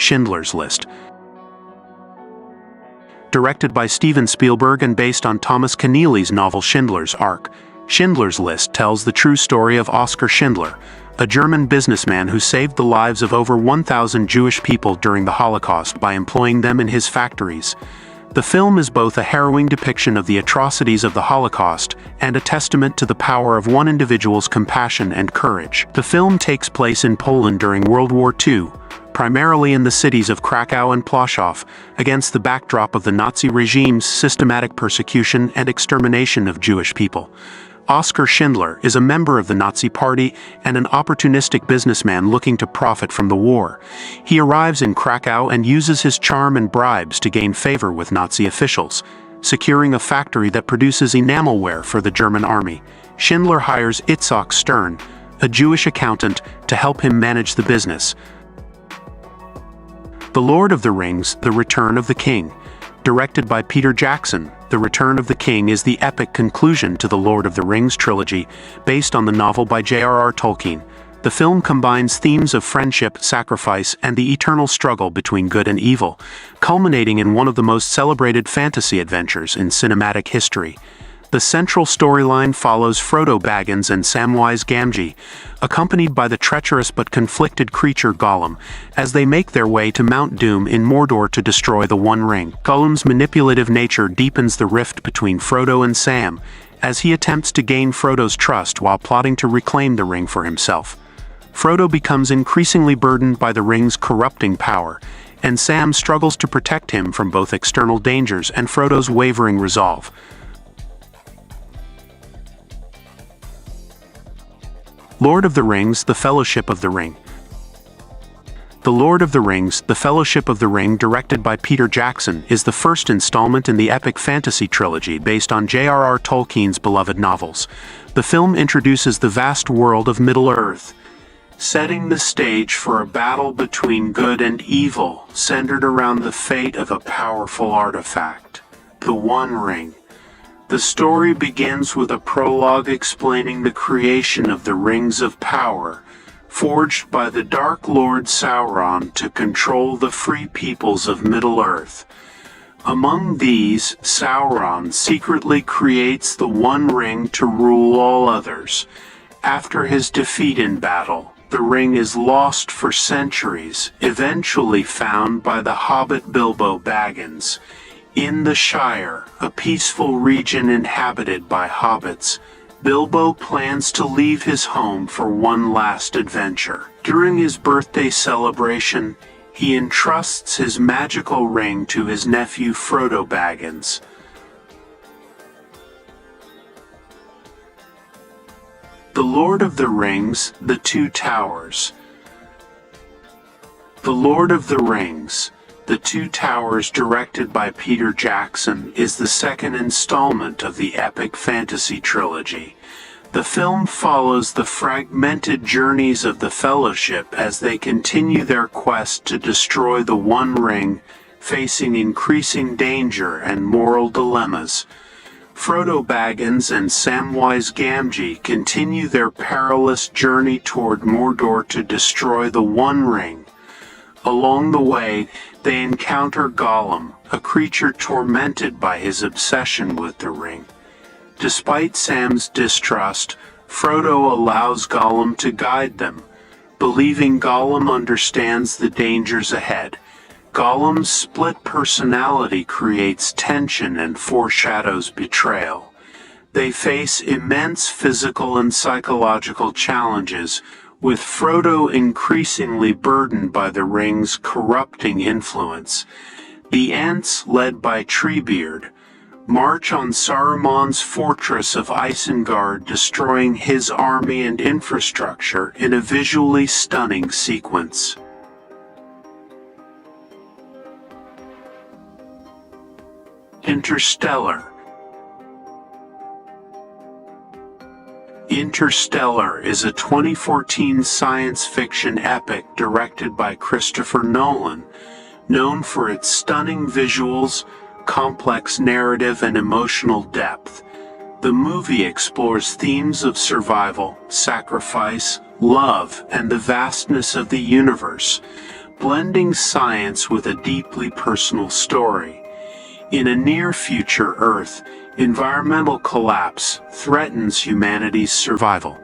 Schindler's List. Directed by Steven Spielberg and based on Thomas Keneally's novel Schindler's Ark, Schindler's List tells the true story of Oskar Schindler, a German businessman who saved the lives of over 1,000 Jewish people during the Holocaust by employing them in his factories. The film is both a harrowing depiction of the atrocities of the Holocaust and a testament to the power of one individual's compassion and courage. The film takes place in Poland during World War II, primarily in the cities of Krakow and Ploszów, against the backdrop of the Nazi regime's systematic persecution and extermination of Jewish people. Oskar Schindler is a member of the Nazi Party and an opportunistic businessman looking to profit from the war. He arrives in Krakow and uses his charm and bribes to gain favor with Nazi officials, securing a factory that produces enamelware for the German army. Schindler hires Itzhak Stern, a Jewish accountant, to help him manage the business. The Lord of the Rings: The Return of the King. Directed by Peter Jackson, The Return of the King is the epic conclusion to the Lord of the Rings trilogy, based on the novel by J.R.R. Tolkien. The film combines themes of friendship, sacrifice, and the eternal struggle between good and evil, culminating in one of the most celebrated fantasy adventures in cinematic history. The central storyline follows Frodo Baggins and Samwise Gamgee, accompanied by the treacherous but conflicted creature Gollum, as they make their way to Mount Doom in Mordor to destroy the One Ring. Gollum's manipulative nature deepens the rift between Frodo and Sam, as he attempts to gain Frodo's trust while plotting to reclaim the ring for himself. Frodo becomes increasingly burdened by the ring's corrupting power, and Sam struggles to protect him from both external dangers and Frodo's wavering resolve. Lord of the Rings: The Fellowship of the Ring. The Lord of the Rings: The Fellowship of the Ring, directed by Peter Jackson, is the first installment in the epic fantasy trilogy based on J.R.R. Tolkien's beloved novels. The film introduces the vast world of Middle-earth, setting the stage for a battle between good and evil, centered around the fate of a powerful artifact, the One Ring. The story begins with a prologue explaining the creation of the Rings of Power, forged by the Dark Lord Sauron to control the free peoples of Middle-earth. Among these, Sauron secretly creates the One Ring to rule all others. After his defeat in battle, the ring is lost for centuries, eventually found by the hobbit Bilbo Baggins. In the Shire, a peaceful region inhabited by hobbits, Bilbo plans to leave his home for one last adventure. During his birthday celebration, he entrusts his magical ring to his nephew Frodo Baggins. The Lord of the Rings: The Two Towers. The Lord of the Rings: The Two Towers, directed by Peter Jackson, is the second installment of the epic fantasy trilogy. The film follows the fragmented journeys of the Fellowship as they continue their quest to destroy the One Ring, facing increasing danger and moral dilemmas. Frodo Baggins and Samwise Gamgee continue their perilous journey toward Mordor to destroy the One Ring. Along the way, they encounter Gollum, a creature tormented by his obsession with the ring. Despite Sam's distrust, Frodo allows Gollum to guide them, believing Gollum understands the dangers ahead. Gollum's split personality creates tension and foreshadows betrayal. They face immense physical and psychological challenges, with Frodo increasingly burdened by the ring's corrupting influence. The Ents, led by Treebeard, march on Saruman's fortress of Isengard, destroying his army and infrastructure in a visually stunning sequence. Interstellar. Interstellar is a 2014 science fiction epic directed by Christopher Nolan, known for its stunning visuals, complex narrative, and emotional depth. The movie explores themes of survival, sacrifice, love, and the vastness of the universe, blending science with a deeply personal story. In a near-future Earth, environmental collapse threatens humanity's survival.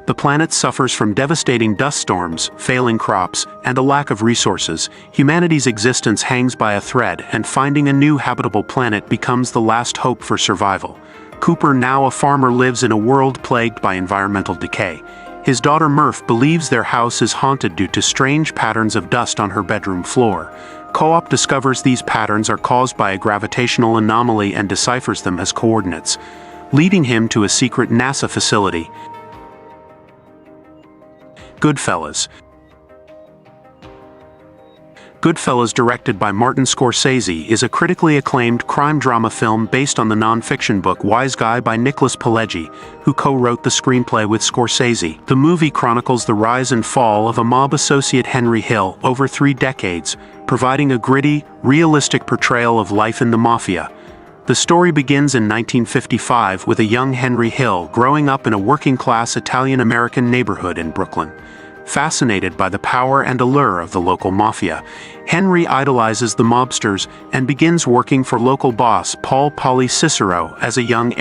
The planet suffers from devastating dust storms, failing crops, and a lack of resources. Humanity's existence hangs by a thread, and finding a new habitable planet becomes the last hope for survival. Cooper, now a farmer, lives in a world plagued by environmental decay. His daughter Murph believes their house is haunted due to strange patterns of dust on her bedroom floor. Co-op discovers these patterns are caused by a gravitational anomaly and deciphers them as coordinates, leading him to a secret NASA facility. Goodfellas. Goodfellas, directed by Martin Scorsese, is a critically acclaimed crime drama film based on the non-fiction book Wise Guy by Nicholas Pileggi, who co-wrote the screenplay with Scorsese. The movie chronicles the rise and fall of a mob associate, Henry Hill, over 3 decades, providing a gritty, realistic portrayal of life in the mafia. The story begins in 1955 with a young Henry Hill growing up in a working-class Italian-American neighborhood in Brooklyn. Fascinated by the power and allure of the local mafia, Henry idolizes the mobsters and begins working for local boss Paul "Paulie" Cicero as a young